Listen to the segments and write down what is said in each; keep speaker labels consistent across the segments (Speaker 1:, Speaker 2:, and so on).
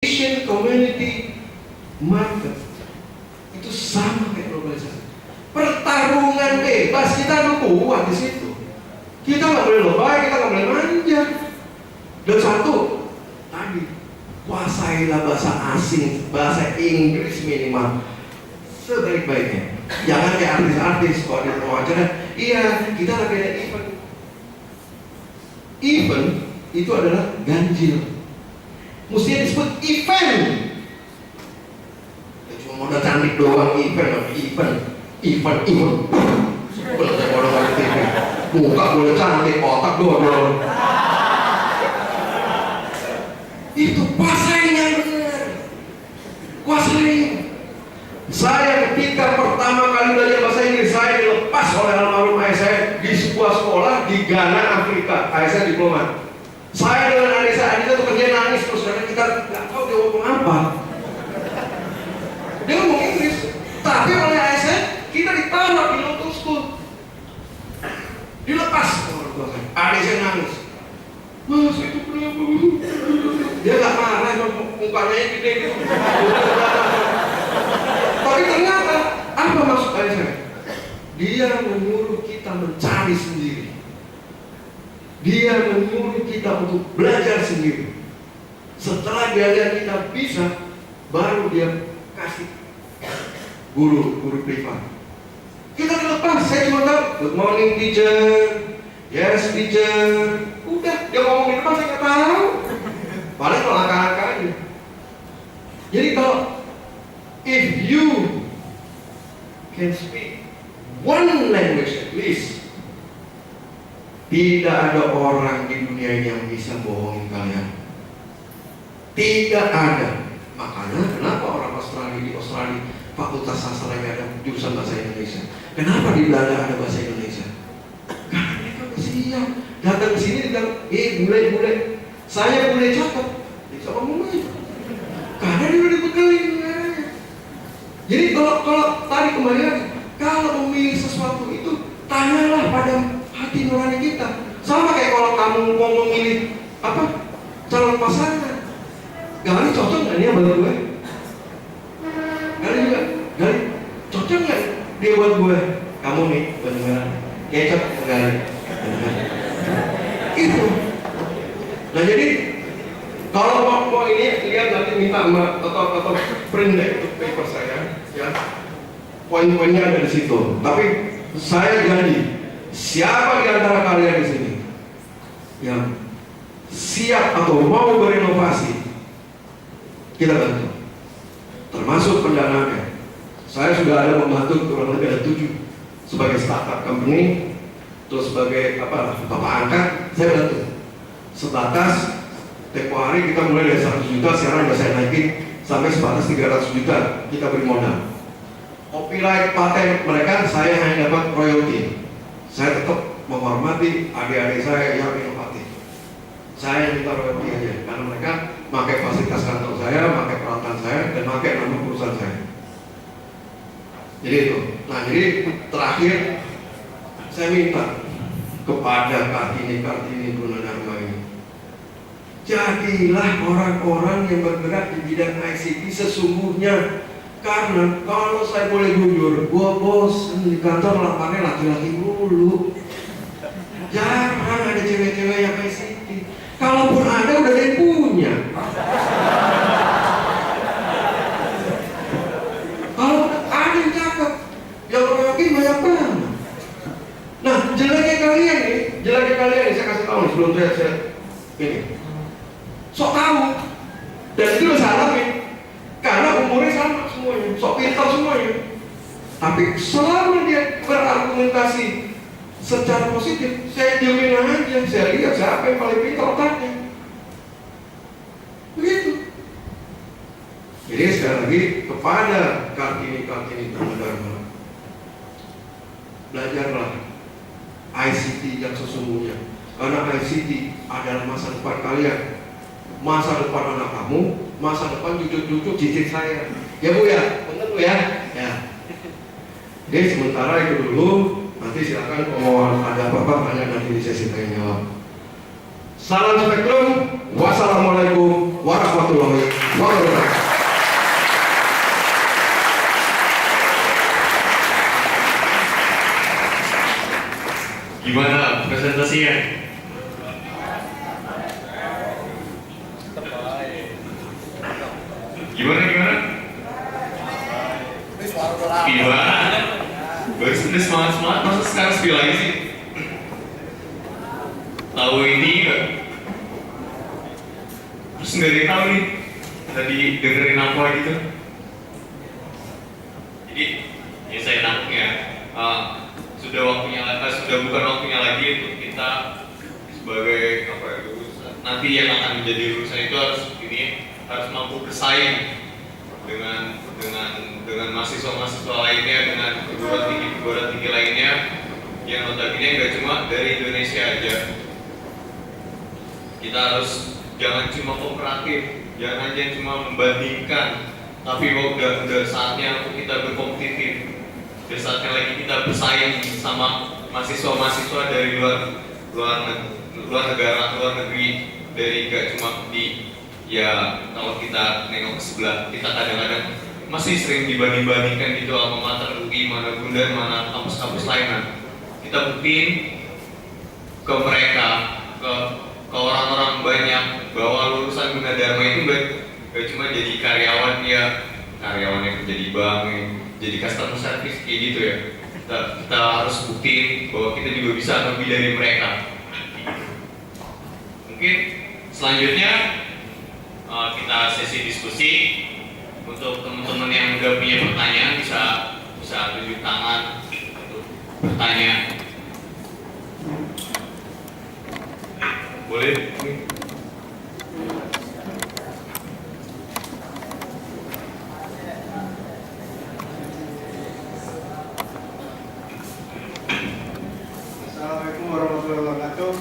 Speaker 1: Asian Community Market itu sama kayak globalisasi. Pertarungan bebas, kita harus kuat di situ. Kita nggak boleh lebay, kita nggak boleh manja. Dan satu, tadi kuasailah bahasa asing, bahasa Inggris minimal sebaik-baiknya. Jangan kayak artis-artis kalau di wawancara, iya kita lagi ada event. Event itu adalah ganjil. Mestinya disebut event. Ya, cuma modal cantik doang event. Boleh saya orang lagi TV. Muka boleh cantik, otak doang. Itu kuasain yang benar. Kuasain. Saya ketika pertama kali belajar bahasa Inggris, saya dilepas oleh almarhum ayah saya di sebuah sekolah di Ghana, Afrika. Ayah saya diplomat. Saya dengan adik saya itu kerja nangis terus karena kita nggak tahu dia ngomong apa. Dia ngomong Inggris, tapi oleh ayah saya kita ditaruh di local school. Dilepas sama orang saya. Adik saya nangis. Mas itu kenapa? Dia nggak marah, mukanya gede gitu. Tapi ternyata apa maksud ayah saya? Dia menyuruh kita mencari sendiri. Dia menyuruh kita untuk belajar sendiri. Setelah dia lihat kita bisa, baru dia kasih guru privat. Kita dilepas, saya cuma tahu good morning teacher, yes teacher. Udah, dia ngomong di depan saya nggak tahu. Paling kalau angka-angkanya. Jadi kalau if you can speak one language at least, tidak ada orang di dunia ini yang bisa bohongin kalian. Tidak ada. Makanya kenapa orang Australia di Australia fakultas sastranya ada jurusan bahasa Indonesia? Kenapa di Belanda ada bahasa Indonesia? Karena mereka bersiap. Datang ke sini bilang, bule. Saya bule cakep. Bisa ngomong aja. Karena dia udah dibekelin. Jadi kalau tadi kembali lagi, kalau memilih sesuatu itu tanyalah pada hati nurani kita. Sama kayak kalau kamu mau memilih calon pasangan. Gali cocok nggak dia buat gue? Gali cocok nggak dia buat gue? Kamu nih benar kayak cocok Gali. Itu. Nah jadi kalau mau ini lihat nanti minta atau print deh itu paper saya, ya. Poin-poinnya ada di situ. Tapi saya janji, siapa di antara kalian di sini yang siap atau mau berinovasi, kita bantu. Termasuk pendanaannya. Saya sudah ada membantu kurang lebih ada 7 sebagai startup company, terus sebagai bapak angkat, saya bantu. Sebatas tempo hari kita mulai dari 100 juta, sekarang sudah saya naikin sampai sebatas 300 juta kita beri modal. Copyright paten mereka saya hanya dapat royalti. Saya tetap menghormati adik-adik saya yang inovatif. Saya minta royalti aja karena mereka pakai fasilitas kantor saya, pakai peralatan saya, dan pakai nama perusahaan saya. Jadi itu. Nah jadi terakhir saya minta kepada Kartini Gunadarma ini, jadilah orang-orang yang bergerak di bidang ICT sesungguhnya. Karena kalau saya boleh jujur, gua bosan di kantor lapangan laki-laki mulu. Jarang ada cewek-cewek yang ICT. Kalaupun ada udah ada yang punya. Kalau ada yang cakep, yang royokin banyak banget. Nah, jeleknya kalian nih, saya kasih tahu nih sebelum saya ini. Sok tahu, dan itu udah saya alami. Karena umurnya sama semuanya, sok pintar semuanya. Tapi selama dia berargumentasi secara positif, saya diemin aja, saya lihat siapa yang paling pintar otaknya. Begitu. Jadi sekali lagi kepada Kartini Gunadarma, belajarlah ICT yang sesungguhnya. Karena ICT adalah masa depan kalian, masa depan anak kamu, masa depan cucu-cucu cicit saya. Ya Bu ya, bener Bu ya. Ya. Jadi sementara itu dulu, nanti silakan kalau ada apa-apa tanya nanti di sesi tanya jawab. Salam Spektrum, wassalamualaikum warahmatullahi wabarakatuh. Wow.
Speaker 2: Gimana presentasinya? Gimana? Gimana? Baru sudah semangat, masa sekarang spill lagi sih? Tahu ini nggak? Terus nggak ada yang tahu nih, tadi dengerin apa gitu. Jadi, ya saya nangkep ya, sudah bukan waktunya lagi untuk kita sebagai apa ya, nanti yang akan menjadi lulusan itu harus mampu bersaing dengan mahasiswa lainnya, dengan perguruan tinggi lainnya yang notabene nggak cuma dari Indonesia aja. Kita harus jangan cuma kooperatif, jangan hanya cuma membandingkan, tapi udah saatnya untuk kita berkompetitif. Udah saatnya lagi kita bersaing sama mahasiswa dari luar negeri, dari gak cuma di, ya kalau kita nengok ke sebelah, kita kadang-kadang masih sering dibanding-bandingkan gitu alma mater UI, mana Bunda, mana kampus-kampus lain. Kita buktiin ke mereka, ke orang-orang banyak bahwa lulusan Gunadarma itu gak cuma jadi karyawan yang kerja di bank, jadi customer service kayak gitu ya. Kita harus buktiin bahwa kita juga bisa lebih dari mereka. Mungkin selanjutnya kita sesi diskusi. Untuk teman-teman yang udah punya pertanyaan bisa tunjuk tangan untuk bertanya. Boleh?
Speaker 3: Assalamualaikum warahmatullahi wabarakatuh.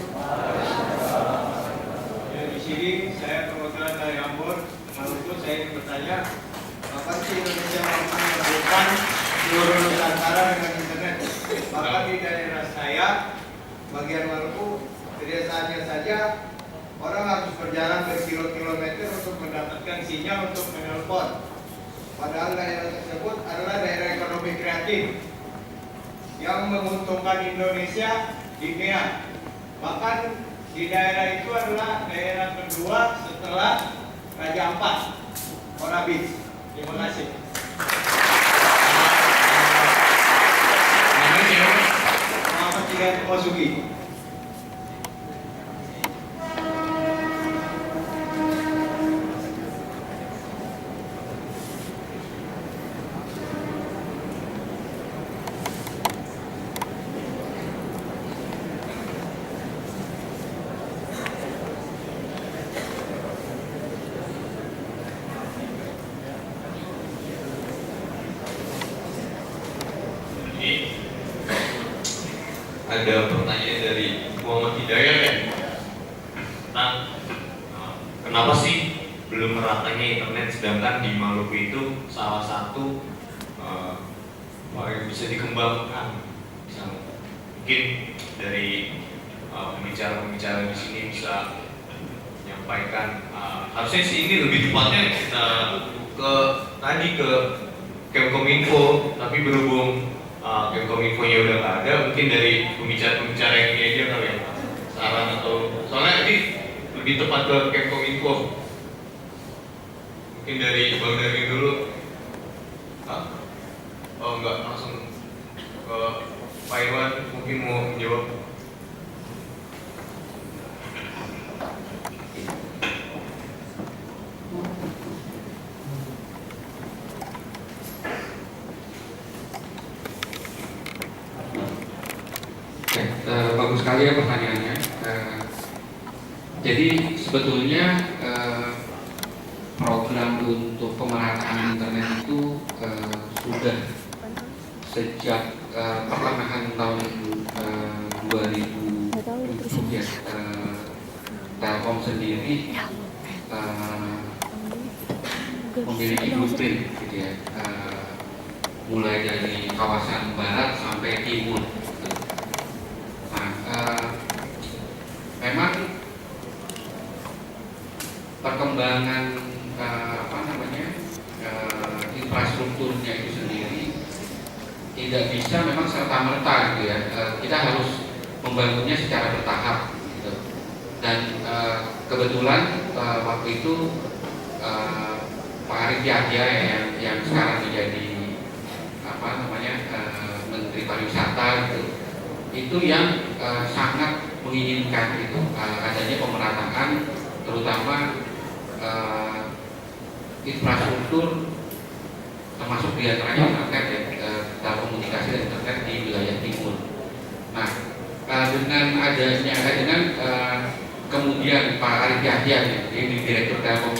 Speaker 3: Di sini saya perwakilan dari Ambon, Maluku. Saya ingin bertanya, kapan sih Indonesia mampu menghubungkan seluruh Nusantara dengan internet? Bahkan di daerah saya, bagian Maluku, kedesaannya saja orang harus berjalan berkilo-kilometer untuk mendapatkan sinyal untuk menelpon. Padahal daerah tersebut adalah daerah ekonomi kreatif yang menguntungkan Indonesia di MEA. Bahkan di daerah itu adalah daerah kedua setelah Raja Ampat, Monabis. Terima kasih.
Speaker 2: Namanya siapa?
Speaker 3: Muhammad Hidayat Masuki.
Speaker 2: Ada pertanyaan dari Muhammad Hidayat ya, tentang kenapa sih belum meratanya internet, sedangkan di Maluku itu salah satu yang bisa dikembangkan. Mungkin dari pembicara-pembicara di sini bisa menyampaikan. Harusnya sih ini lebih tepatnya kita ke Kemkominfo, tapi berhubung Kemkominfo-nya udah nggak ada, mungkin dari pembicara-pembicara yang ini aja kali ya, saran atau soalnya ini lebih tepat ke Kemkominfo. Mungkin dari Bang Darwin dulu. Oh enggak, langsung ke Pak Iwan mungkin mau menjawab.
Speaker 4: Bagus sekali ya pertanyaannya. Jadi sebetulnya program untuk pemerataan internet itu sudah sejak pertengahan tahun 2007 ya. Telkom sendiri memiliki blueprint gitu ya, mulai dari kawasan barat sampai timur. Memang perkembangan infrastrukturnya itu sendiri tidak bisa memang serta-merta gitu ya. Kita harus membangunnya secara bertahap gitu. Dan kebetulan waktu itu Pak Arief Yahya yang sekarang menjadi Menteri Pariwisata gitu, itu yang sangat menginginkan itu adanya pemerataan terutama infrastruktur termasuk diantaranya internet ya, telekomunikasi dan internet di wilayah timur. Nah, dengan kemudian Pak Arief Yahya ini direktur Telkom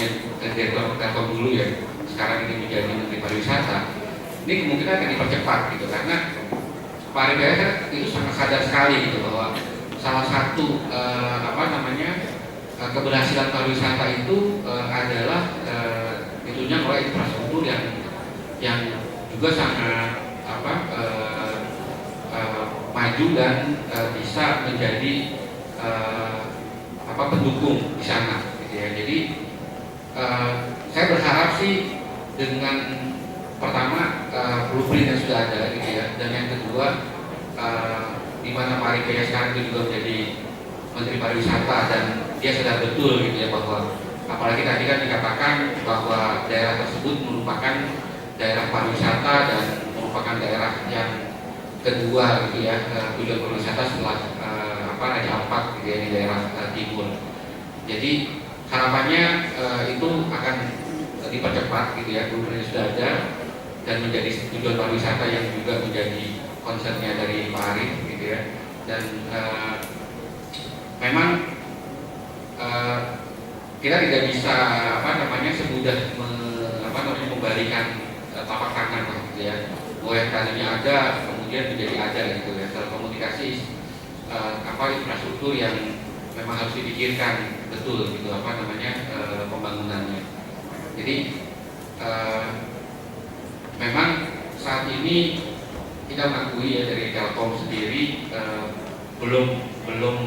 Speaker 4: dulu ya, sekarang ini menjadi Menteri Pariwisata, ini kemungkinan akan dipercepat gitu karena Pak Arief Yahya itu sangat sadar sekali gitu bahwa salah satu keberhasilan pariwisata itu adalah itunya oleh infrastruktur yang juga sangat maju dan bisa menjadi pendukung di sana gitu ya. Jadi saya berharap sih dengan pertama blueprint yang sudah ada gitu ya, dan yang kedua di mana Pak Arief Yahya sekarang itu juga menjadi Menteri Pariwisata dan dia sadar betul gitu ya bahwa apalagi tadi kan dikatakan bahwa daerah tersebut merupakan daerah pariwisata dan merupakan daerah yang kedua gitu ya, tujuan pariwisata setelah Raja Ampat gitu ya, di daerah timur. Jadi harapannya itu akan dipercepat gitu ya, blueprint sudah ada dan menjadi tujuan pariwisata yang juga menjadi concernnya dari Pak Arief gitu ya. Dan memang kita tidak bisa semudah membalikan tapak tangan gitu ya. Bahwa yang tadinya ada kemudian menjadi ada gitu ya. Telekomunikasi infrastruktur yang memang harus dipikirkan betul gitu pembangunannya. Jadi memang saat ini kita mengakui ya dari Telkom sendiri belum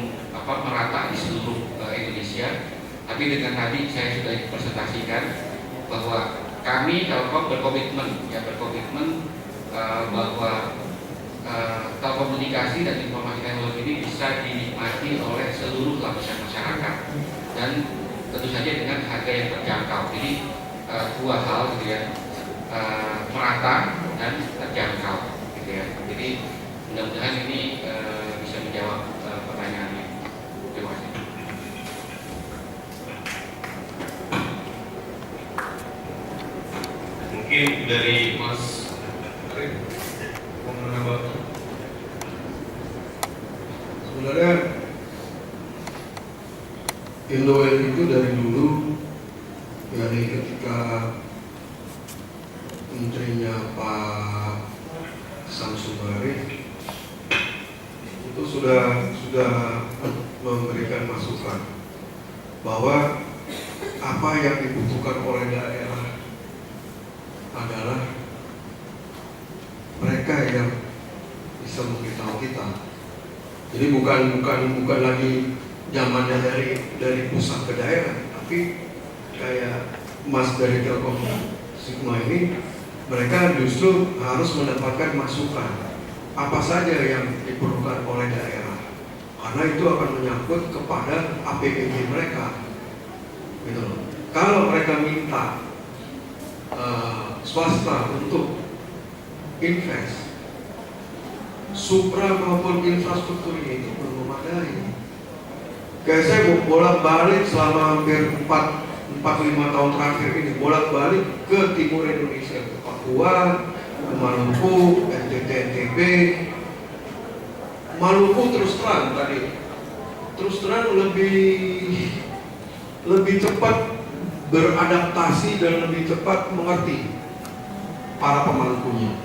Speaker 4: merata di seluruh Indonesia. Tapi dengan tadi saya sudah presentasikan bahwa kami Telkom berkomitmen bahwa telekomunikasi dan informasi teknologi ini bisa dinikmati oleh seluruh lapisan masyarakat dan tentu saja dengan harga yang terjangkau. Jadi dua hal gitu ya, merata dan terjangkau gitu ya. Jadi mudah-mudahan ini bisa menjawab pertanyaannya. Terima kasih.
Speaker 2: Mungkin dari Mas Arief mau menambah.
Speaker 1: Sebenarnya Indoel itu dari dulu, dari ketika menterinya Pak Samsul Arief itu sudah memberikan masukan bahwa apa yang dibutuhkan oleh daerah adalah mereka yang bisa memberitahu kita. Jadi bukan lagi zamannya dari pusat ke daerah, tapi kayak Mas dari Telkom Sigma ini, mereka justru harus mendapatkan masukan apa saja yang diperlukan oleh daerah, karena itu akan menyangkut kepada APBD mereka, gitu loh. Kalau mereka minta swasta untuk invest, supra maupun infrastrukturnya itu belum memadai. Kayak saya bolak-balik selama hampir 4-5 tahun terakhir ini, bolak-balik ke timur Indonesia, ke Papua, ke Maluku, NTT, NTB. Maluku terus terang lebih cepat beradaptasi dan lebih cepat mengerti para pemalukunya.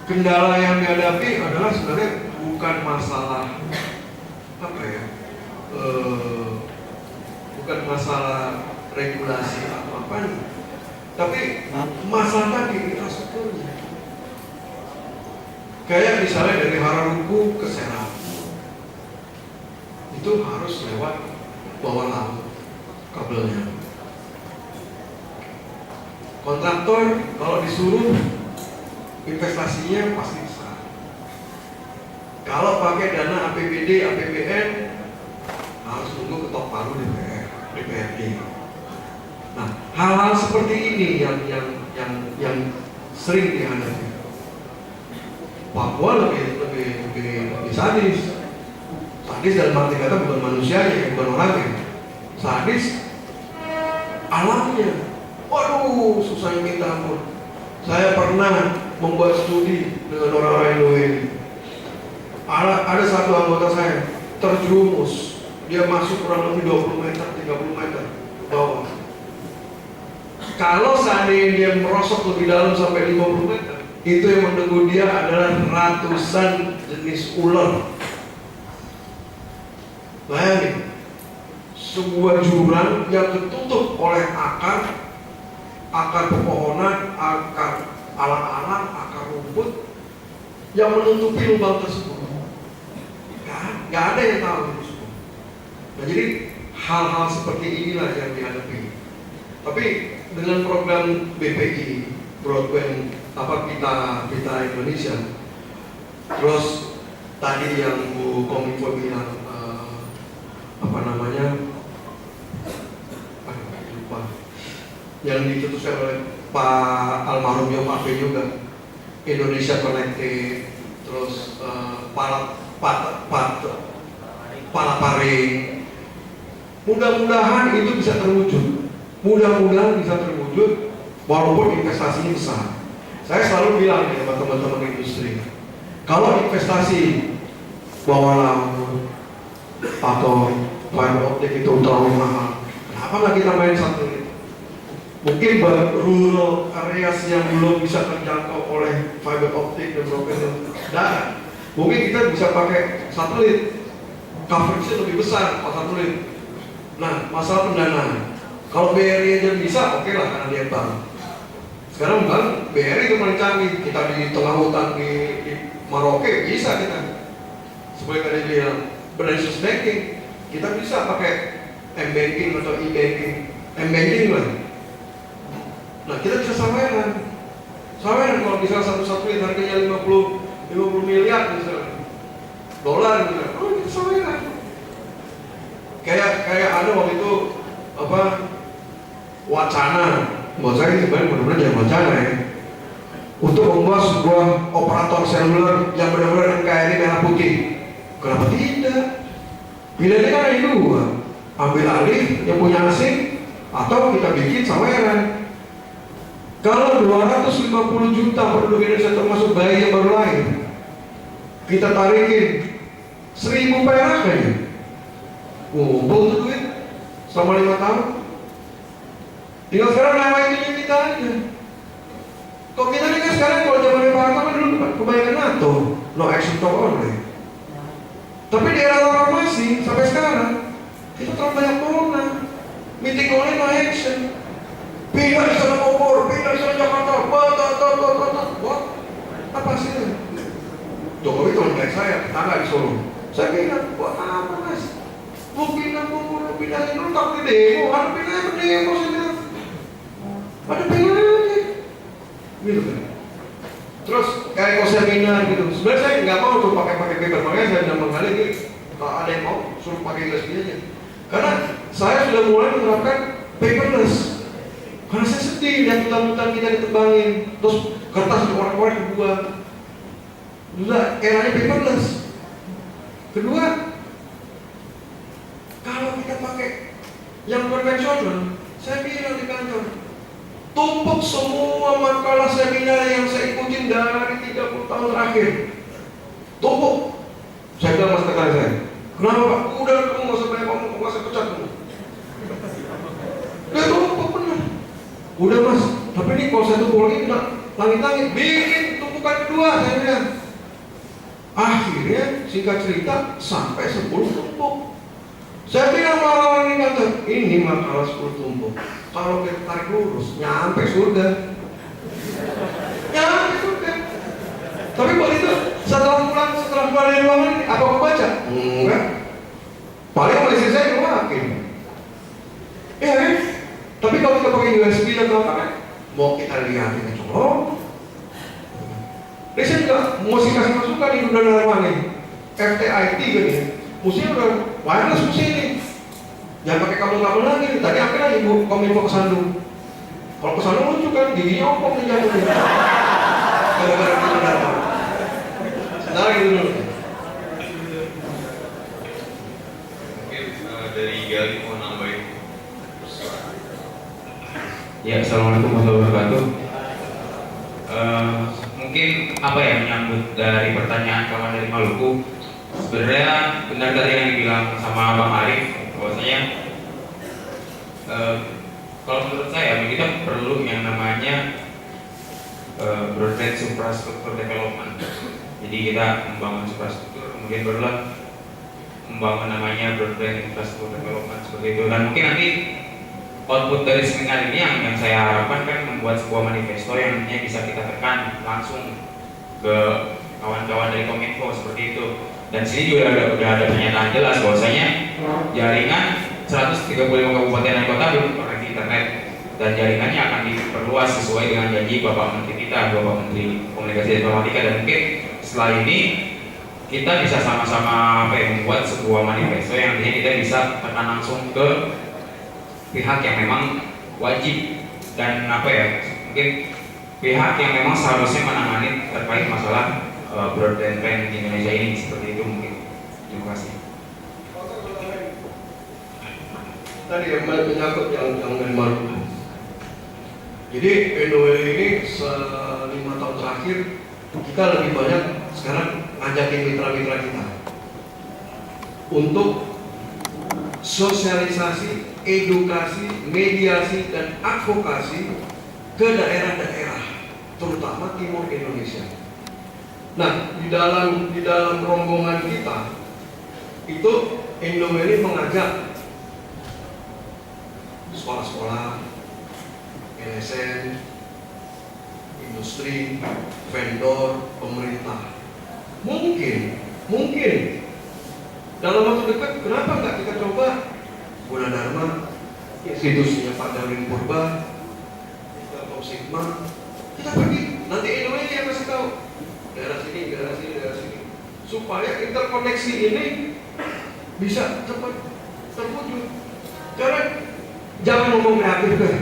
Speaker 1: Kendala yang dihadapi adalah sebenarnya bukan masalah bukan masalah regulasi atau apa nih, tapi masalah tadi infrastrukturnya. Kayak misalnya dari Hararuku ke Serang, itu harus lewat bawah laut kabelnya. Kontraktor kalau disuruh investasinya pasti besar. Kalau pakai dana APBD, APBN harus tunggu ketok palu DPRD. Nah, hal-hal seperti ini yang sering dihadapi. Papua lebih sadis. Sadis dalam arti kata bukan manusianya, bukan orangnya. Sadis alamnya. Waduh, susahnya minta ampun. Saya pernah membuat studi dengan orang-orang Indonesia. Ada satu anggota saya terjerumus. Dia masuk kurang lebih 20 meter, 30 meter bawah. Kalau seandainya dia merosot lebih dalam sampai 50 meter, itu yang menunggu dia adalah ratusan jenis ular. Bayangin, sebuah jurang yang tertutup oleh akar pepohonan, akar alang-alang, akar rumput yang menutupi lubang tersebut. Gak ada yang tahu itu semua. Nah, jadi hal-hal seperti inilah yang dihadapi. Tapi dengan program BPI, Broadband Pita Indonesia, terus tadi yang Bu Kominfo bilang yang dicetuskan oleh Pak almarhum Yopape juga, Indonesia Connected, terus Palaparing. Mudah-mudahan itu bisa terwujud. Walaupun investasinya besar. Saya selalu bilang nih sama teman-teman industri, kalau investasi bawah laut atau fiber optik itu terlalu mahal, kenapa nggak kita main satelit? Mungkin rural areas yang belum bisa terjangkau oleh fiber optik dan broadband darat, mungkin kita bisa pakai satelit, coverage-nya lebih besar kalau satelit. Nah, masalah pendanaan, kalau BRI aja bisa, oke lah karena dia bank. Sekarang bank BRI itu paling canggih, kita di tengah hutan di Maroke bisa kita. Seperti tadi bilang, branchless banking, kita bisa pakai M-banking atau e-banking, M-banking lah. Nah, kita bisa saweran kalau misalnya satu satelit harganya 50 miliar misalnya dolar misalnya, kita saweran. Kayak ada waktu itu wacana, buat saya sebenarnya benar-benar jangan wacana ya, untuk membuat sebuah operator seluler yang benar-benar NKRI merah putih. Kenapa tidak? Pilihannya kan ada dua, ambil alih yang punya asing atau kita bikin saweran. Kalau 250 juta penduduk Indonesia termasuk bayi yang baru lahir, kita tarikin 1.000 perak aja, ngumpul tuh duit selama 5 tahun. Tinggal sekarang nawain itu kita aja. Kok kita nih kan sekarang kalau zaman Pak Harto kan dulu kebanyakan NATO, no action talk only. Tapi di era reformasi sampai sekarang kita terlalu banyak corona, meeting only no action. Pindah di sana Bogor, pindah di sana Jakarta, buat apa sih itu? Jokowi teman baik saya, tetangga di Solo. Saya bilang, buat apa mas? Lu pindah Bogor, lu pindah ini, lu takut di demo, ada pindah demo saya bilang. Ada pindah aja, gitu kan? Terus kayak mau seminar gitu. Sebenarnya saya nggak mau tuh pakai paper, makanya saya bilang mengalir gitu. Kalau ada yang mau, suruh pakai USB aja. Karena saya sudah mulai menerapkan paperless. Karena saya sedih lihat hutan-hutan kita ditebangin, terus kertas dikorek-korek dibuat. Sudah eranya paperless. Kedua, kalau kita pakai yang konvensional, saya bilang di kantor, tumpuk semua makalah seminar yang saya ikutin dari 30 tahun terakhir. Tumpuk. Saya bilang mas tekan saya, kenapa Pak? Udah kamu nggak usah banyak ngomong, nggak usah pecat kamu. Dia tumpuk benar. Udah mas, tapi ini kalau saya tumpuk lagi langit-langit, bikin tumpukan kedua saya bilang. Akhirnya singkat cerita sampai 10 tumpuk. Saya bilang orang-orang ini kata, ini makalah 10 tumpuk. Kalau kita tarik lurus, nyampe surga. Nyampe surga. Tapi buat itu, setelah pulang dari ruangan ini, apa aku baca? Enggak. Paling sama istri saya ngeluakin. Iya kan? Tapi kalau kita pakai USB atau apa kan? mau kita lihat kita colok. Ini saya juga mesti kasih masukan nih udah lama nih, FTIT gini, musiknya udah wireless musik ini. Jangan pakai kabel-kabel lagi. Tadi akhirnya ibu kominfo kesandung. Kalau kesandung lucu kan, giginya opong nih jatuhnya. Gara-gara kita datang. Sebentar gitu dulu.
Speaker 2: Mungkin dari Gali mau nambahin.
Speaker 5: Ya, assalamualaikum warahmatullahi wabarakatuh. Mungkin apa ya, menyambut dari pertanyaan kawan dari Maluku. Sebenarnya benar tadi yang dibilang sama Bang Arif, bahwasanya kalau menurut saya kita perlu yang namanya broadband infrastruktur development. Jadi kita membangun infrastruktur, kemudian barulah membangun namanya broadband infrastruktur development seperti itu. Dan mungkin nanti output dari seminar ini yang saya harapkan kan membuat sebuah manifesto yang nantinya bisa kita tekan langsung ke kawan-kawan dari Kominfo seperti itu. Dan sini juga udah ada pernyataan jelas bahwasanya jaringan 135 kabupaten dan kota belum connect internet, dan jaringannya akan diperluas sesuai dengan janji Bapak Menteri kita, Bapak Menteri Komunikasi dan Informatika. Dan mungkin setelah ini kita bisa sama-sama membuat sebuah manifesto yang nantinya kita bisa tekan langsung ke pihak yang memang wajib dan mungkin pihak yang memang seharusnya menangani terkait masalah broadband di Indonesia ini, seperti itu mungkin. Terima kasih.
Speaker 1: Tadi yang menyangkut yang dari Maluku. Jadi NOL ini 5 tahun terakhir kita lebih banyak sekarang ngajakin mitra-mitra kita untuk sosialisasi, edukasi, mediasi, dan advokasi ke daerah-daerah, terutama timur Indonesia. Nah, di dalam rombongan kita itu Indomeli mengajak sekolah-sekolah, LSM, industri, vendor, pemerintah. Mungkin dalam waktu dekat, kenapa nggak kita coba Gunadarma, institusinya Pak Darwin Purba, Telkom Sigma, kita pergi, nanti Indomeli yang kasih tahu daerah sini, supaya interkoneksi ini bisa cepat terwujud. Karena jangan ngomong kreatif kan,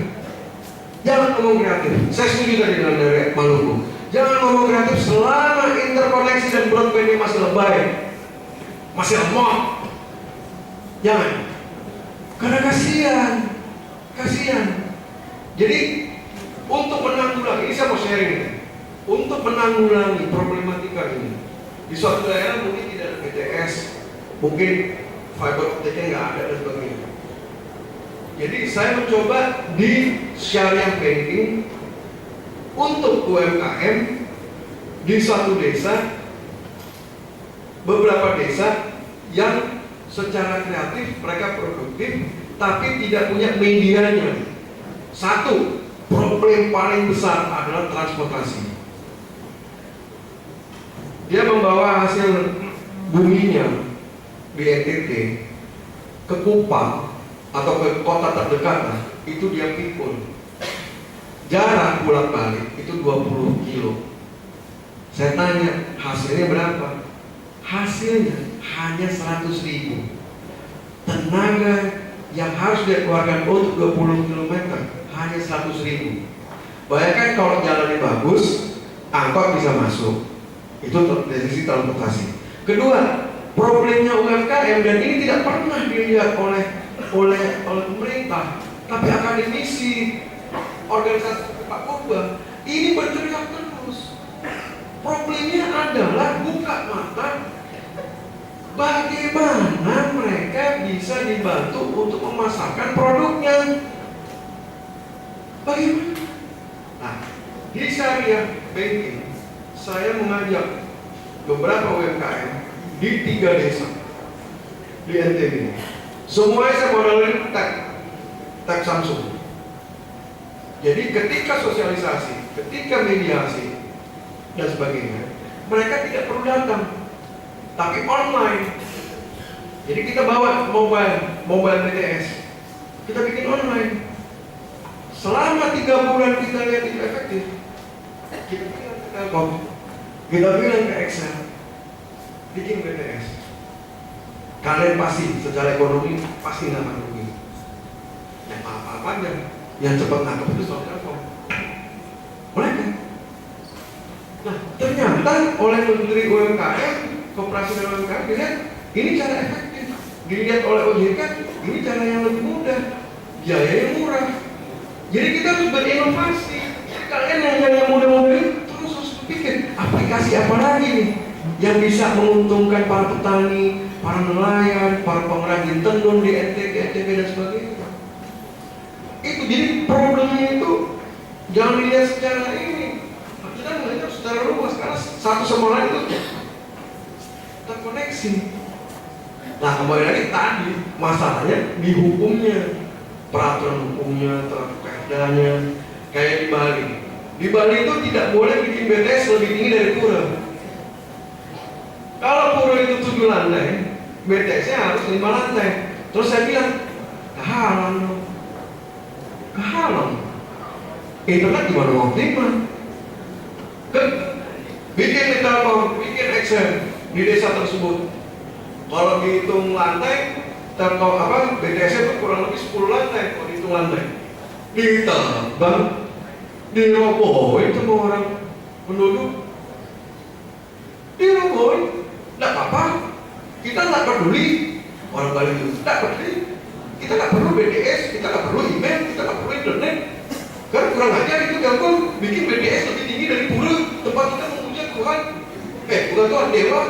Speaker 1: jangan ngomong kreatif. Saya setuju tadi dengan dari Maluku. Jangan ngomong kreatif selama interkoneksi dan broadband ini masih lebay, masih lemot. Jangan, karena kasihan. Jadi untuk menanggulangi, ini saya mau sharing nih. Untuk menanggulangi problematika ini, di suatu daerah mungkin tidak ada BTS, mungkin fiber optiknya nggak ada dan sebagainya. Jadi saya mencoba di syariah banking untuk UMKM di suatu desa, beberapa desa yang secara kreatif mereka produktif, tapi tidak punya medianya. Satu, problem paling besar adalah transportasi. Dia membawa hasil buminya di NTT ke Kupang atau ke kota terdekat, itu dia pikul. Jarak pulang balik itu 20 kilo. Saya tanya, hasilnya berapa? Hasilnya hanya 100.000. Tenaga yang harus dia keluarkan untuk 20 km hanya 100.000. Bayangkan kalau jalannya bagus, angkot bisa masuk. Itu dari sisi transportasi. Kedua, problemnya UMKM, dan ini tidak pernah dilihat oleh pemerintah, tapi akademisi, organisasi Pak Purba ini berteriak terus. Problemnya adalah buka mata, bagaimana mereka bisa dibantu untuk memasarkan produknya. Bagaimana? Nah, di syariah banking saya mengajak beberapa UMKM di 3 desa di NTB. Semuanya saya modalin tag Samsung. Jadi ketika sosialisasi, ketika mediasi dan sebagainya, mereka tidak perlu datang, tapi online. Jadi kita bawa mobile BTS, kita bikin online. Selama 3 bulan kita lihat itu efektif, kita bilang ke Telkom, kita bilang ke Excel, bikin BTS. Kalian pasti secara ekonomi pasti nggak akan rugi. Yang apa-apa aja, yang cepat nangkep itu soal Telkom. Boleh kan? Nah, ternyata oleh Menteri UMKM, Koperasi dan UMKM dilihat ini cara efektif. Dilihat oleh OJK, ini cara yang lebih mudah, biaya yang murah. Jadi kita harus berinovasi. Jadi kalian yang mudah-mudah ini terus harus berpikir aplikasi apa lagi nih yang bisa menguntungkan para petani, para nelayan, para pengrajin tenun di NTB dan sebagainya. Itu jadi problemnya itu jangan dilihat secara ini. Kita melihat secara luas karena satu sama lain itu terkoneksi. Nah, kembali lagi tadi masalahnya di hukumnya, peraturan hukumnya, perdanya, kayak di Bali. Di Bali itu tidak boleh bikin BTS lebih tinggi dari pura. Kalau pura itu 7 lantai, BTS-nya harus 5 lantai. Terus saya bilang, kehalang dong. Kehalang. Internet gimana mau terima? Bikin di Telkom, bikin Excel di desa tersebut. Kalau dihitung lantai, Telkom BTS itu kurang lebih 10 lantai kalau dihitung lantai. Ditambah, dirobohin sama orang penduduk. Dirobohin, tidak apa-apa. Kita nggak peduli orang Bali itu, tidak peduli. Kita nggak perlu BTS, kita nggak perlu email, kita nggak perlu internet. Karena kurang ajar itu Telkom bikin BTS lebih tinggi dari pura tempat kita memuja Tuhan. Bukan Tuhan, Dewa.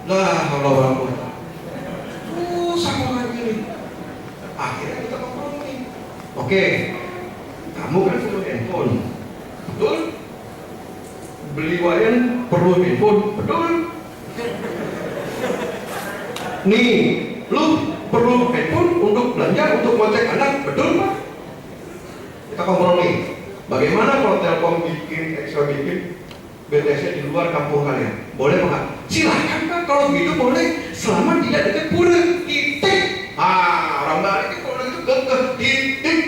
Speaker 1: Nah, kalau sama lagi nih. Akhirnya kita kompromi. Oke, kamu kan perlu handphone, betul? Beli wayan perlu handphone, betul? Nih, lu perlu handphone untuk belanja, untuk ngecek anak, betul Pak? Kita kompromi. Bagaimana kalau Telkom bikin, Excel bikin BTS-nya di luar kampung kalian? Boleh Pak? Silakan Pak, kalau begitu boleh, selama tidak dekat pura, titik. Orang Bali itu kalau itu genggeh, titik.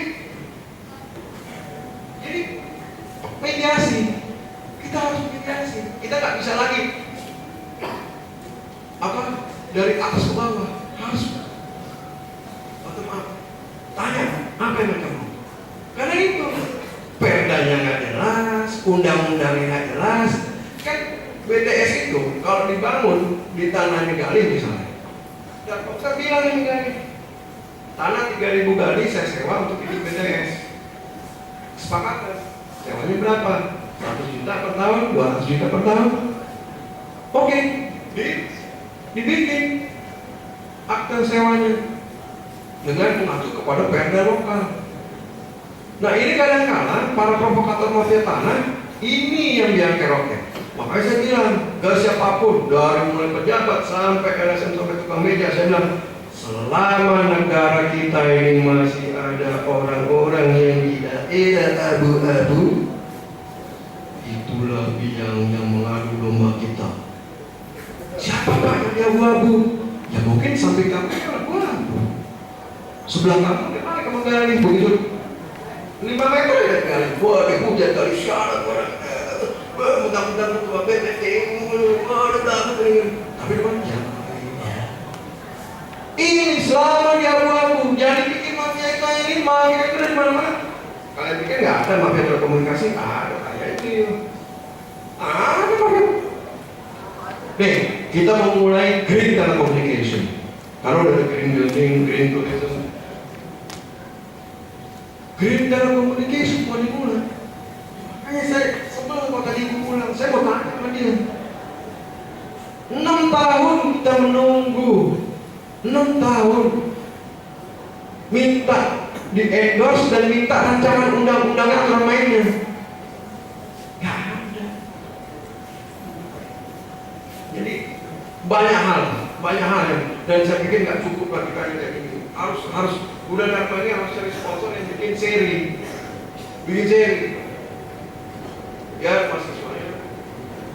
Speaker 1: Jadi mediasi, kita harus mediasi. Kita nggak bisa lagi dari atas ke bawah, harus bottom up. Tanya apa yang mereka mau. Karena itu perdanya nggak jelas, undang-undangnya nggak jelas. Kan BTS itu kalau dibangun di tanahnya Gali misalnya, dan saya bilang ini Gali, tanah 3.000 Gali saya sewa untuk bikin BTS. Kesepakatan, sewanya berapa? 100 juta per tahun, 200 juta per tahun. Oke, dibikin akte sewanya dengan mengacu kepada perda lokal. Nah ini kadang-kadang para provokator mafia tanah ini yang diangker-oker. Makanya saya bilang ke siapapun, dari mulai pejabat sampai LSM sampai tukang meja, saya bilang selama negara kita ini masih ada orang-orang yang tidak abu-abu, itulah biang yang mengadu domba kita. Siapa Pak yang abu-abu? Ya mungkin sampai kamu abu-abu. Sebelah kamu gimana kamu gali begitu 5 meter ya gali. Wah hujan kali syarat orang. Mudah-mudahan ketua BPT tapi depan ini selama di abu-abu jadi bikin mafia ini mafia itu dari mana-mana. Kalian pikir nggak ada mafia telekomunikasi? Ada kayak itu. Ada mafia. Nih, kita mau mulai green telecommunication. Kalau dari green building, green tourism, green telecommunication mau dimulai. Makanya saya sebelum mau tadi ibu pulang, saya mau tanya sama dia. 6 tahun kita menunggu, 6 tahun minta di endorse dan minta rancangan undang-undang aturan mainnya. Gak ada. Jadi banyak hal dan saya pikir nggak cukup bagi kalian kayak gini. Harus udah ini harus cari sponsor yang bikin seri. Ya mahasiswanya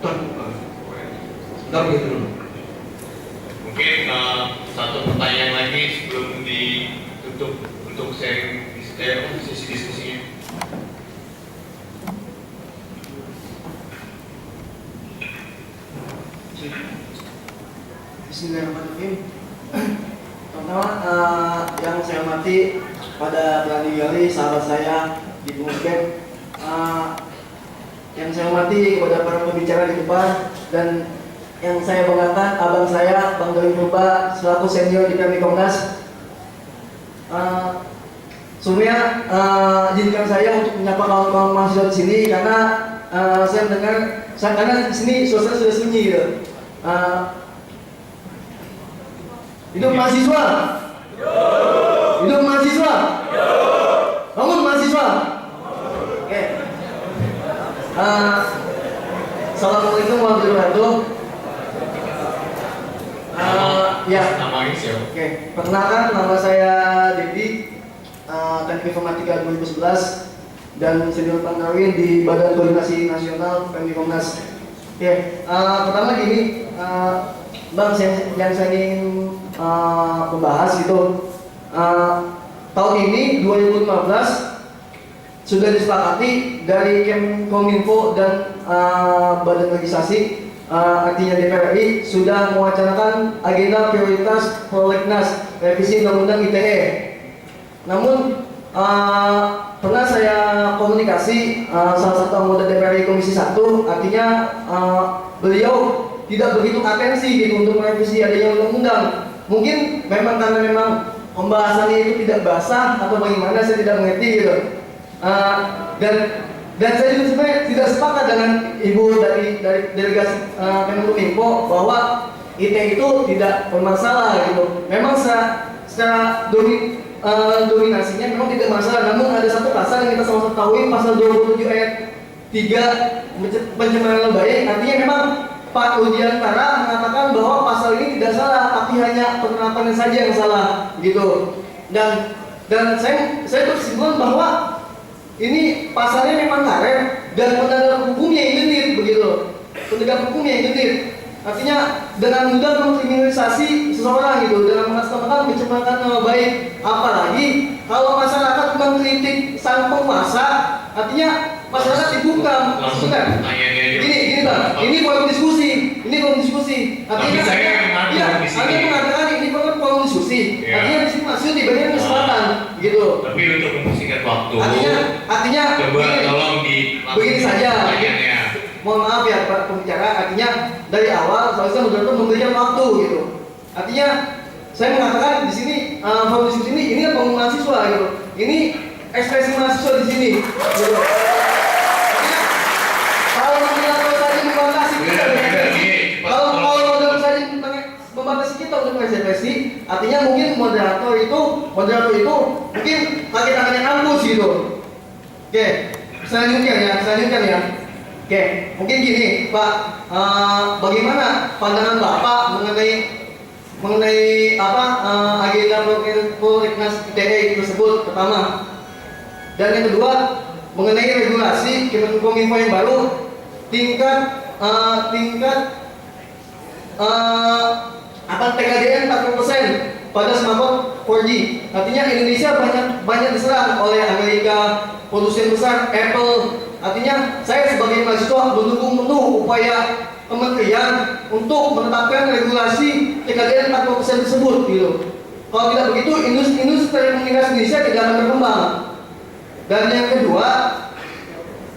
Speaker 1: terbuka. Sebentar begitu dulu.
Speaker 2: Mungkin satu pertanyaan lagi sebelum ditutup untuk sharing sesi diskusi
Speaker 6: Bismillahirrahmanirrahim. Pertama, yang saya hormati pada Brandi Gali, sahabat saya di Pengusbek, yang saya hormati kepada para pembicara di depan, dan yang saya banggakan abang saya, Bang Doni Purba, selaku senior di PMI Komnas. Sebenarnya izinkan saya untuk menyapa kawan-kawan mahasiswa di sini karena saya mendengar, karena di sini suasana sudah sunyi gitu. Hidup mahasiswa. Hidup mahasiswa. Bangun mahasiswa. Oke. Assalamualaikum warahmatullahi wabarakatuh. Ya.
Speaker 2: Namanya siapa?
Speaker 6: Oke. Perkenalkan, nama saya Dedi, Teknik Informatika 2011 dan senior pangkawin di Badan Koordinasi Nasional PMI Komnas. Oke. Pertama gini, Bang, yang saya ingin membahas itu tahun ini 2015 sudah disepakati dari Kemenkominfo dan Badan Legislasi, artinya DPR RI sudah mewacanakan agenda prioritas prolegnas revisi Undang-Undang ITE. Namun pernah saya komunikasi salah satu anggota DPR RI Komisi 1, artinya beliau tidak begitu atensi gitu untuk merevisi adanya undang-undang. Mungkin memang karena memang pembahasannya itu tidak basah atau bagaimana, saya tidak mengerti gitu. Dan saya juga sebenarnya tidak sepakat dengan ibu dari delegasi Kemenkominfo bahwa ITE itu tidak bermasalah gitu. Memang secara dominasinya memang tidak masalah, namun ada satu pasal yang kita sama-sama ketahui, pasal 27 ayat 3 pencemaran nama baik. Artinya memang Pak Rudiantara mengatakan bahwa pasal ini tidak salah, tapi hanya penerapannya saja yang salah, gitu. Dan saya berkesimpulan bahwa ini pasalnya memang karet dan penegak hukumnya yang genit, begitu. Penegak hukumnya yang genit. Artinya dengan mudah mengkriminalisasi seseorang gitu, dengan mengatasnamakan pencemaran nama baik. Apalagi kalau masyarakat mengkritik sang penguasa, artinya masyarakat dibuka.
Speaker 2: Langsung tanya-tanya aja.
Speaker 6: Gini Bang, ini forum diskusi. Artinya
Speaker 2: Tapi saya
Speaker 6: Anda mengatakan ini forum diskusi.
Speaker 2: Ya.
Speaker 6: Artinya di sini masuk di bagian kesempatan, gitu.
Speaker 2: Tapi untuk mempersingkat waktu,
Speaker 6: Artinya
Speaker 2: coba
Speaker 6: begini,
Speaker 2: tolong
Speaker 6: begini saja.
Speaker 2: pertanyaannya.
Speaker 6: Mohon maaf ya Pak pembicara, artinya dari awal saya moderator memberikan waktu gitu. Artinya saya mengatakan di sini forum diskusi ini forum mahasiswa gitu. Ini ekspresi mahasiswa di sini. Gitu. Artinya, kalau moderator saja membatasi kita, kalau moderator saja membatasi kita untuk ekspresi, artinya mungkin moderator itu mungkin kaki tangannya kampus gitu. Oke, selanjutnya ya. Oke, mungkin gini Pak, bagaimana pandangan Bapak mengenai agenda prolegnas ITE tersebut pertama, dan yang kedua mengenai regulasi Kemenkominfo yang baru tingkat TKDN 40% pada smartphone 4G. Artinya Indonesia banyak diserang oleh Amerika, produsen besar Apple. Artinya saya sebagai mahasiswa mendukung penuh upaya kementerian untuk menetapkan regulasi TKDN 40% tersebut gitu. Kalau tidak begitu industri telekomunikasi Indonesia tidak akan berkembang. Dan yang kedua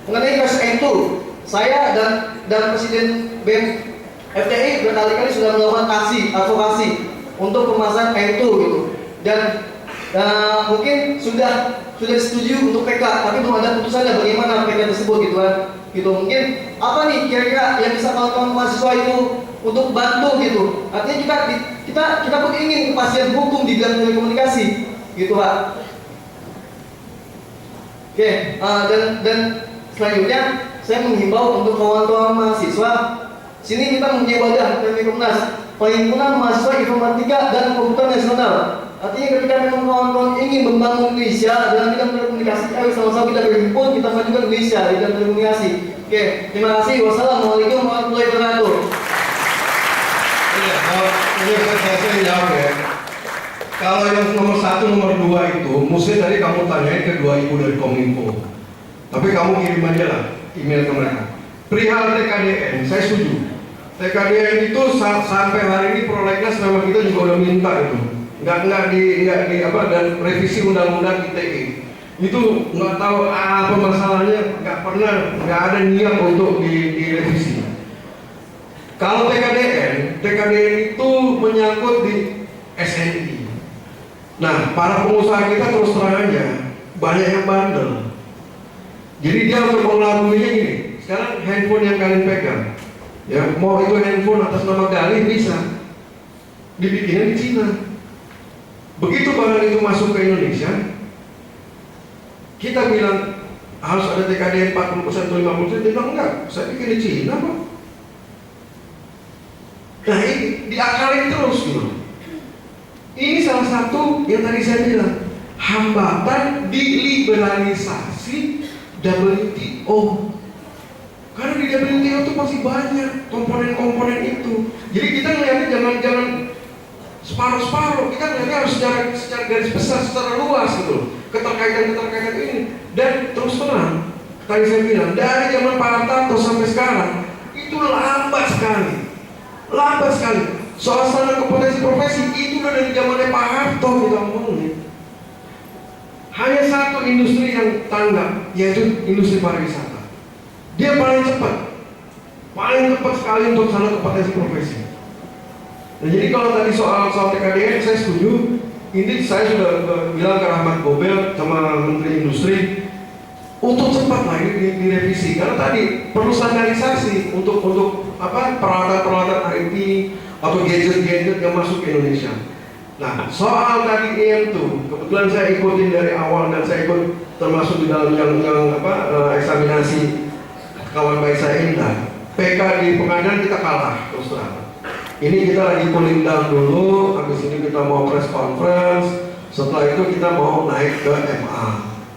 Speaker 6: mengenai kasus itu, saya dan Presiden BEM FTI berkali-kali sudah melakukan advokasi untuk pemasangan itu gitu. Dan mungkin sudah setuju untuk PK, tapi belum ada putusannya bagaimana PK tersebut gitu kan. Gitu mungkin apa nih kira-kira yang bisa kawan-kawan mahasiswa itu untuk bantu gitu. Artinya kita pun ingin kepastian hukum di bidang telekomunikasi gitu Pak. Oke, dan selanjutnya saya menghimbau untuk kawan-kawan mahasiswa, sini kita mempunyai wadah PMI Komnas, Perhimpunan Mahasiswa Informatika dan Komputer Nasional. Artinya ketika memang kawan-kawan ingin membangun Indonesia dalam bidang telekomunikasi, ayo sama-sama kita berhimpun, kita majukan Indonesia di bidang telekomunikasi. Oke, terima kasih. Wassalamualaikum warahmatullahi wabarakatuh.
Speaker 1: Iya, kalau saya jawab ya. Kalau yang nomor 1, nomor 2 itu, mesti tadi kamu tanyain ke dua ibu dari Kominfo. Tapi kamu kirim aja lah email ke mereka. Perihal TKDN, saya setuju. TKDN itu sampai hari ini prolegnas memang kita juga udah minta itu. Nggak di apa, dan revisi undang-undang ITE. Itu nggak tahu apa masalahnya, nggak ada niat untuk direvisi. Kalau TKDN itu menyangkut di SNI. Nah, para pengusaha kita terus terang aja banyak yang bandel. Jadi dia untuk mengelabuinya gini. Sekarang handphone yang kalian pegang, ya mau itu handphone atas nama Galih bisa dibikinnya di Cina. Begitu barang itu masuk ke Indonesia, kita bilang harus ada TKDN 40% atau 50%, dia bilang enggak, saya bikin di Cina kok. Nah ini diakalin terus gitu. Ini salah satu yang tadi saya bilang, hambatan di liberalisasi WTO. Karena di WTO itu masih banyak komponen-komponen itu. Jadi kita ngeliatnya jangan separuh-separuh, kita ngeliatnya harus secara garis besar, secara luas gitu. Keterkaitan ini. Dan terus terang, tadi saya bilang, dari zaman Pak Hartarto sampai sekarang itu lambat sekali. Suasana kompetensi profesi itu udah dari zamannya Pak Harto kita ngomongin. Hanya satu industri yang tanggap, yaitu industri pariwisata. Dia paling cepat sekali untuk sana kompetensi profesi. Nah, jadi kalau tadi soal TKDN saya setuju. Ini saya sudah bilang ke Rahmat Gobel sama Menteri Industri untuk cepat lah ini direvisi, karena tadi perlu standarisasi untuk apa, peralatan IT atau gadget yang masuk ke Indonesia. Nah, soal tadi EM2, kebetulan saya ikutin dari awal dan saya ikut termasuk di dalam yang eksaminasi kawan baik saya ini. PK di pengadilan kita kalah terus terang. Ini kita lagi cooling down dulu, habis ini kita mau press conference, setelah itu kita mau naik ke MA.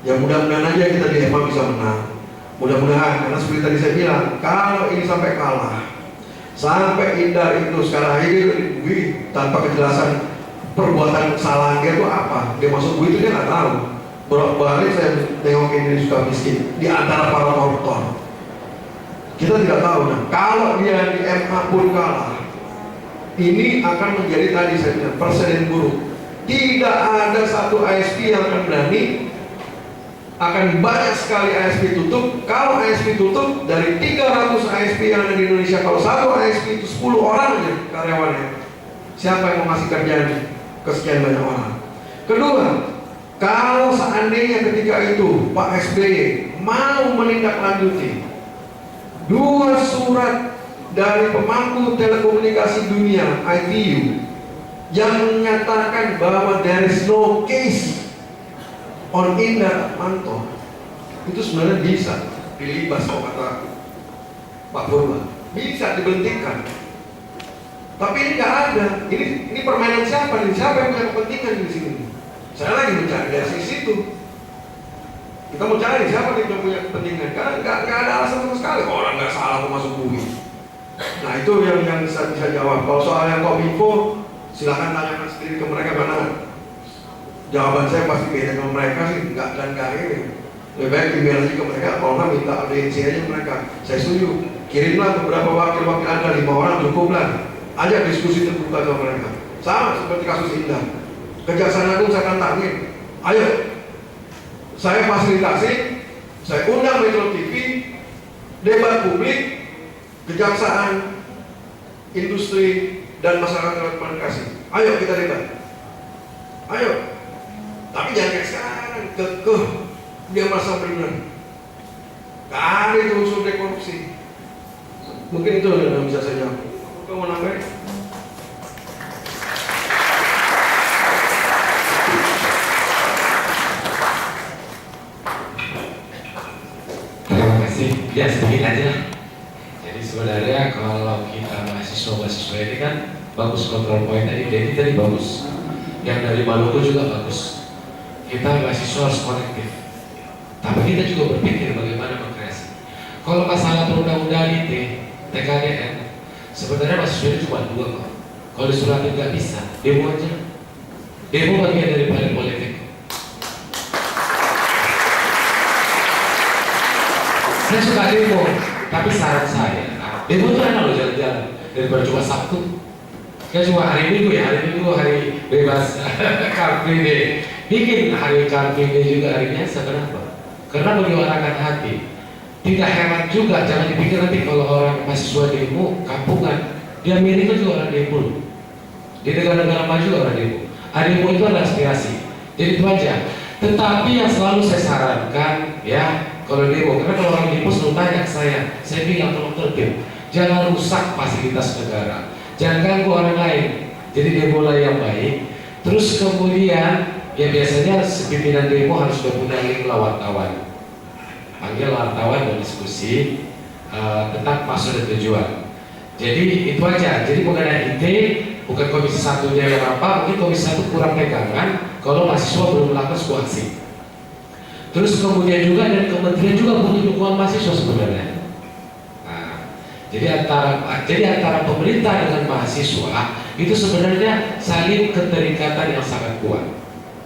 Speaker 1: Ya mudah-mudahan aja kita di MA bisa menang. Mudah-mudahan, karena seperti tadi saya bilang, kalau ini sampai kalah, sampai Indar itu sekarang ini tanpa kejelasan perbuatan salahnya itu apa, dia masuk itu dia nggak tahu. Balik saya tengok ini suka miskin di antara para koruptor. Kita tidak tahu. Nah, kalau dia di MA pun kalah, ini akan menjadi tadi saya bilang presiden buruk. Tidak ada satu ISP yang akan berani, akan banyak sekali ISP tutup. Kalau ISP tutup, dari 300 ISP yang ada di Indonesia, kalau satu ISP itu 10 orang aja karyawannya, siapa yang mau ngasih kerjaan ke sekian banyak orang? Kedua, kalau seandainya ketika itu Pak SBY mau menindaklanjuti 2 surat dari pemangku telekomunikasi dunia ITU yang menyatakan bahwa there is no case on Indar Manto, itu sebenarnya bisa dilibas kok kata Pak Purba, bisa dibentikan. Tapi ini nggak ada. Ini permainan siapa? Siapa yang punya kepentingan di sini? Saya lagi mencari dari sisi itu. Kita mau cari siapa yang punya kepentingan. Karena nggak ada alasan sama sekali. Orang nggak salah mau masuk bumi. Nah itu yang bisa jawab. Kalau soal yang Kominfo, silahkan tanyakan sendiri ke mereka, karena jawaban saya pasti beda sama mereka sih, nggak ini. Lebih baik email aja ke mereka, kalau nggak minta audiensi aja mereka. Saya setuju. Kirimlah beberapa wakil-wakil Anda, 5 orang cukup lah. Ajak diskusi terbuka sama mereka. Sama seperti kasus Indar. Kejaksaan Agung saya tantangin. Ayo, saya fasilitasi, saya undang Metro TV, debat publik, kejaksaan, industri, dan masyarakat telekomunikasi. Ayo kita debat. Ayo. Tapi jangan kayak sekarang, kekeh. Dia merasa benar. Gak ada itu unsur korupsi. Mungkin itu yang bisa saya jawab. Kamu mau nambahin?
Speaker 7: Terima kasih. Ya sedikit aja. Jadi sebenarnya kalau kita mahasiswa ini kan bagus kontrol point tadi bagus. Yang dari Maluku juga bagus. Kita mahasiswa harus konektif. Tapi kita juga berpikir bagaimana mengkreasi. Kalau masalah perundang-undang TKDN, sebenarnya mahasiswa cuma 2 kok. Kalau disuratin nggak bisa, demo aja. Demo bagian dari politik. Saya suka demo, tapi saran saya, demo itu enak loh jalan-jalan. daripada cuma Sabtu. Kan cuma hari Minggu ya, hari Minggu hari bebas Car Free Day. Bikin hari Car Free Day juga hari biasa, kenapa? Karena menyuarakan hati. Tidak heran juga, jangan dipikir nanti kalau orang mahasiswa demo kampungan, dia mirip juga orang demo. Di negara-negara maju orang demo. Demo itu adalah aspirasi. Jadi itu aja. Tetapi yang selalu saya sarankan ya, kalau demo, karena kalau orang demo selalu tanya ke saya bilang tolong tertib, jangan rusak fasilitas negara. Jangan ganggu orang lain. Jadi demo lah yang baik. Terus kemudian ya biasanya pimpinan demo harus sudah punya link wartawan. Panggil wartawan dan diskusi tentang maksud dan tujuan. Jadi itu aja. Jadi mengenai ide bukan komisi satunya yang apa, mungkin komisi satu kurang pegangan kalau mahasiswa belum melakukan sebuah aksi. Terus kemudian juga dan kementerian juga butuh dukungan mahasiswa sebenarnya. Jadi antara pemerintah dengan mahasiswa itu sebenarnya saling keterikatan yang sangat kuat,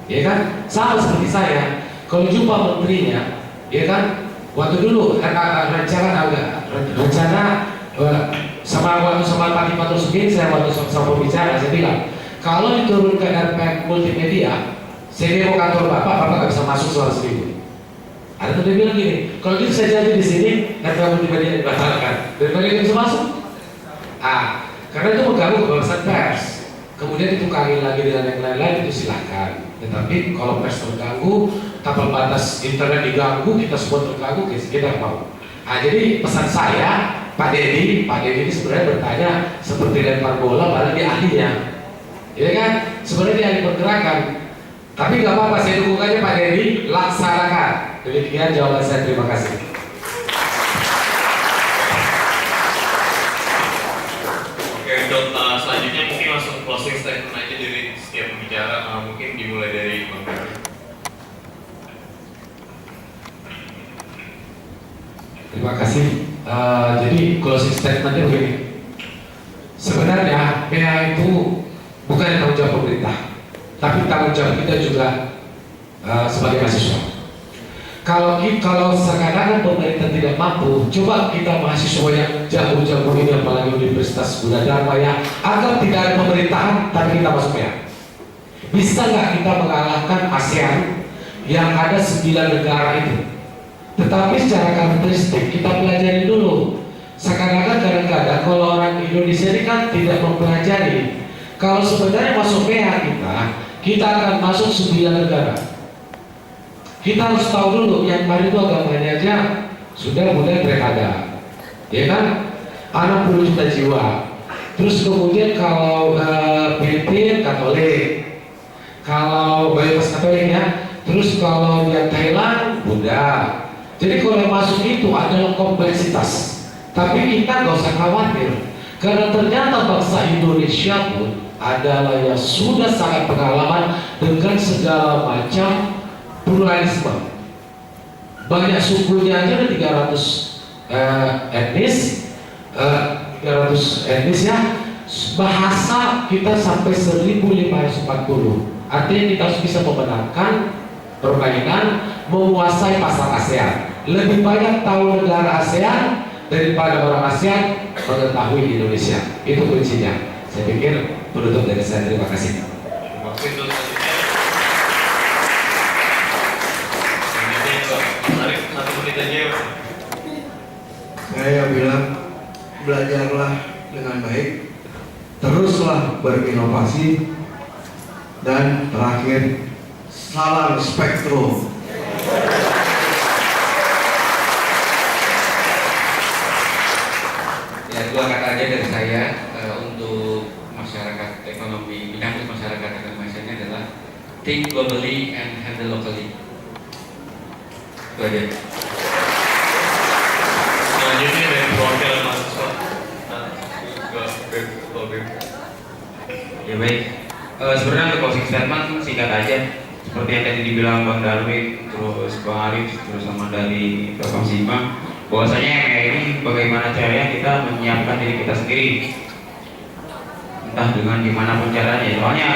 Speaker 7: ya kan? Sama seperti saya, kalau jumpa menterinya, ya kan? Waktu dulu rencana sama Pak Patrus Bin, saya waktu sama pembicara, saya bilang kalau diturunkan RPM multimedia, saya mau kantor bapak nggak bisa masuk selama seminggu. Ada tuh dia bilang gini, kalau gitu saya jadi di sini, RPM multimedia dibatalkan, daripada dia bisa masuk. Karena itu mengganggu kebebasan pers. Kemudian ditukangi lagi dengan yang lain-lain itu silahkan. Tetapi kalau pers terganggu, tapal batas internet diganggu, kita semua terganggu, kita mau. Jadi pesan saya, Pak Dedi ini sebenarnya bertanya seperti lempar bola, padahal dia ahlinya, ya kan? Sebenarnya dia ahli pergerakan. Tapi nggak apa-apa, saya dukung aja Pak Dedi, laksanakan. Demikian jawaban saya, terima kasih.
Speaker 2: Oke, untuk selanjutnya mungkin langsung closing statement aja dari setiap pembicara, mungkin dimulai dari Bang Darwin.
Speaker 7: Terima kasih. Jadi closing statementnya begini. Sebenarnya PA itu bukan tanggung jawab pemerintah, tapi tanggung jawab kita juga sebagai mahasiswa. Kalau sekarang pemerintah tidak mampu, coba kita mahasiswa yang jago-jago ini, apalagi Universitas Gunadarma ya, agar tidak ada pemerintahan, tapi kita masuk PA. Bisa nggak kita mengalahkan ASEAN yang ada 9 negara itu? Tetapi secara karakteristik kita pelajari dulu. Sekarang kadang-kadang kalau orang Indonesia ini kan tidak mempelajari. Kalau sebenarnya masuk PA kita akan masuk 9 negara. Kita harus tahu dulu yang baru itu agamanya aja sudah mulai berada, ya kan? 60 juta jiwa. Terus kemudian kalau Filipina Katolik, kalau mayoritas Katolik ya. Terus kalau yang Thailand Buddha. Jadi kalau yang masuk itu adalah kompleksitas. Tapi kita nggak usah khawatir, karena ternyata bangsa Indonesia pun adalah yang sudah sangat pengalaman dengan segala macam pluralisme. Banyak sukunya aja ada 300 etnis ya. Bahasa kita sampai 1540. Artinya kita harus bisa memenangkan permainan, menguasai pasar ASEAN. Lebih banyak tahu negara ASEAN daripada orang ASEAN mengetahui Indonesia. Itu kuncinya. Saya pikir penutup dari saya. Terima kasih.
Speaker 1: Saya bilang belajarlah dengan baik, teruslah berinovasi, dan terakhir salam spektrum.
Speaker 4: Ya, 2 kata aja dari saya untuk masyarakat ekonomi, menyangkut masyarakat ekonomi ini adalah think globally and handle locally. Itu aja.
Speaker 2: Selanjutnya dari perwakilan mahasiswa.
Speaker 5: Ya baik. Sebenarnya untuk closing statement singkat aja. Seperti yang tadi dibilang Bang Darwin, terus Bang Arif, terus sama dari Bapak Sima, bahwasanya MA ini bagaimana caranya kita menyiapkan diri kita sendiri, entah dengan gimana pun caranya. Soalnya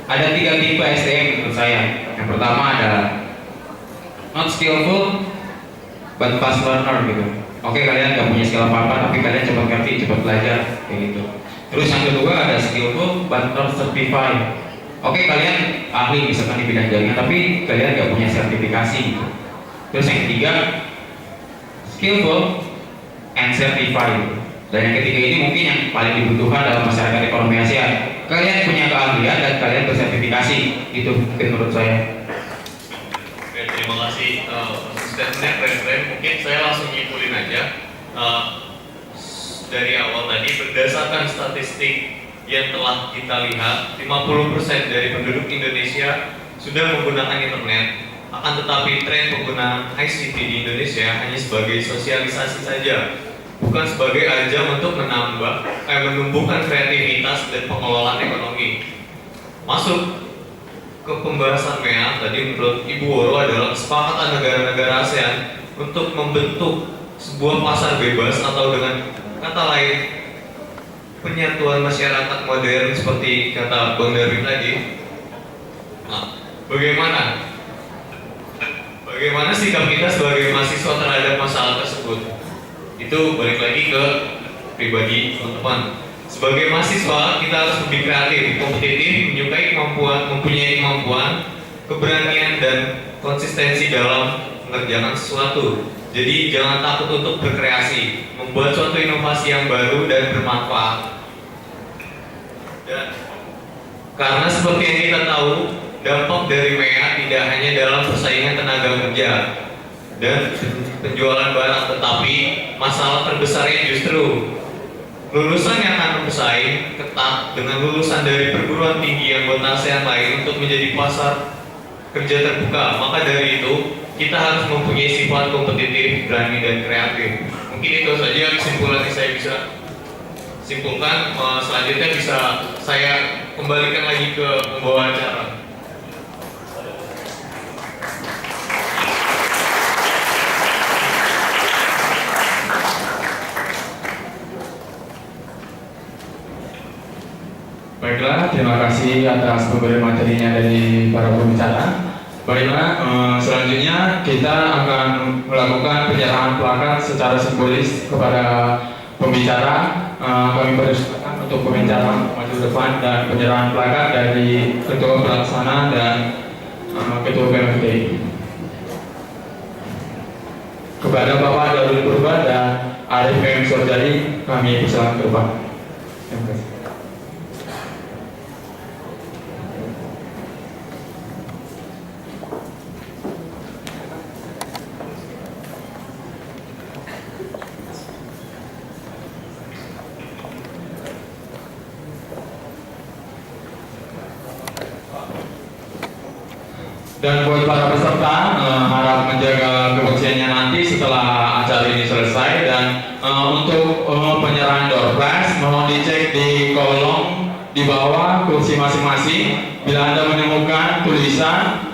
Speaker 5: ada 3 tipe SDM menurut saya. Yang pertama adalah not skillful but fast learner gitu. Oke, kalian nggak punya skill apa-apa, tapi kalian cepat ngerti, cepat belajar, kayak gitu. Terus yang kedua ada skillful but not certified. Oke, kalian ahli misalkan di bidang jaringan, tapi kalian nggak punya sertifikasi gitu. Terus yang ketiga, skillful and certified. Dan yang ketiga ini mungkin yang paling dibutuhkan dalam masyarakat ekonomi ASEAN. Kalian punya keahlian dan kalian bersertifikasi. Itu mungkin menurut saya.
Speaker 2: Oke, terima kasih statementnya keren-keren. Mungkin saya langsung nyimpulin aja. Dari awal tadi berdasarkan statistik yang telah kita lihat, 50% dari penduduk Indonesia sudah menggunakan internet. Akan tetapi tren penggunaan ICT di Indonesia hanya sebagai sosialisasi saja, bukan sebagai ajang untuk menumbuhkan kreativitas dan pengelolaan ekonomi. Masuk ke pembahasan MEA tadi, menurut Ibu Woro adalah kesepakatan negara-negara ASEAN untuk membentuk sebuah pasar bebas, atau dengan kata lain penyatuan masyarakat modern seperti kata Bang Darwin tadi. Nah, bagaimana sikap kita sebagai mahasiswa terhadap masalah tersebut? Itu balik lagi ke pribadi teman-teman. Sebagai mahasiswa kita harus lebih kreatif, kompetitif, mempunyai kemampuan, keberanian dan konsistensi dalam mengerjakan sesuatu. Jadi jangan takut untuk berkreasi, membuat suatu inovasi yang baru dan bermanfaat. Dan karena seperti yang kita tahu, dampak dari MEA tidak hanya dalam persaingan tenaga kerja dan penjualan barang, tetapi masalah terbesarnya justru lulusan yang akan bersaing ketat dengan lulusan dari perguruan tinggi anggota ASEAN lain untuk menjadi pasar kerja terbuka. Maka dari itu kita harus mempunyai sifat kompetitif, berani dan kreatif. Mungkin itu saja kesimpulan yang saya bisa simpulkan. Selanjutnya bisa saya kembalikan lagi ke pembawa acara.
Speaker 8: Baiklah, terima kasih atas pemberian materinya dari para pembicara. Baiklah, selanjutnya kita akan melakukan penyerahan plakat secara simbolis kepada pembicara. Kami persilakan untuk pembicara maju depan dan penyerahan plakat dari Ketua Pelaksana dan Ketua PMFDI. Kepada Bapak Darul Purba dan Arif M. Sorjari, kami persilakan ke depan. Terima kasih. Dan buat para peserta, harap menjaga kebersihannya nanti setelah acara ini selesai. Dan untuk penyerahan door prize, mohon dicek di kolom di bawah kursi masing-masing. Bila Anda menemukan tulisan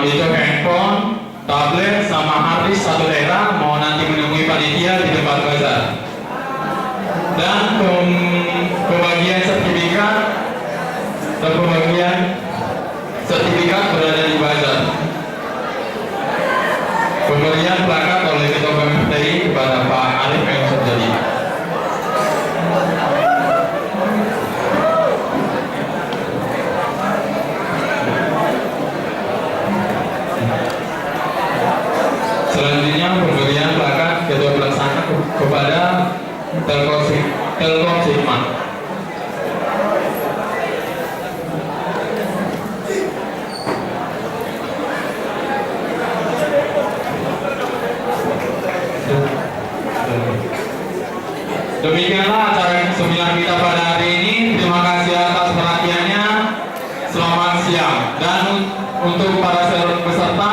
Speaker 8: itu handphone, tablet, sama hard disk satu daerah, mohon nanti menemui panitia di tempat bazar. Dan pembagian sertifikat dan pembagian sertifikat berada di bazar. Pemberian plakat oleh Ketua PMFDI kepada Pak Arif M. Sorjari. Selanjutnya pemberian plakat Ketua Pelaksana kepada Telkom Sigma. Demikianlah acara seminar kita pada hari ini. Terima kasih atas perhatiannya. Selamat siang. Dan untuk para peserta,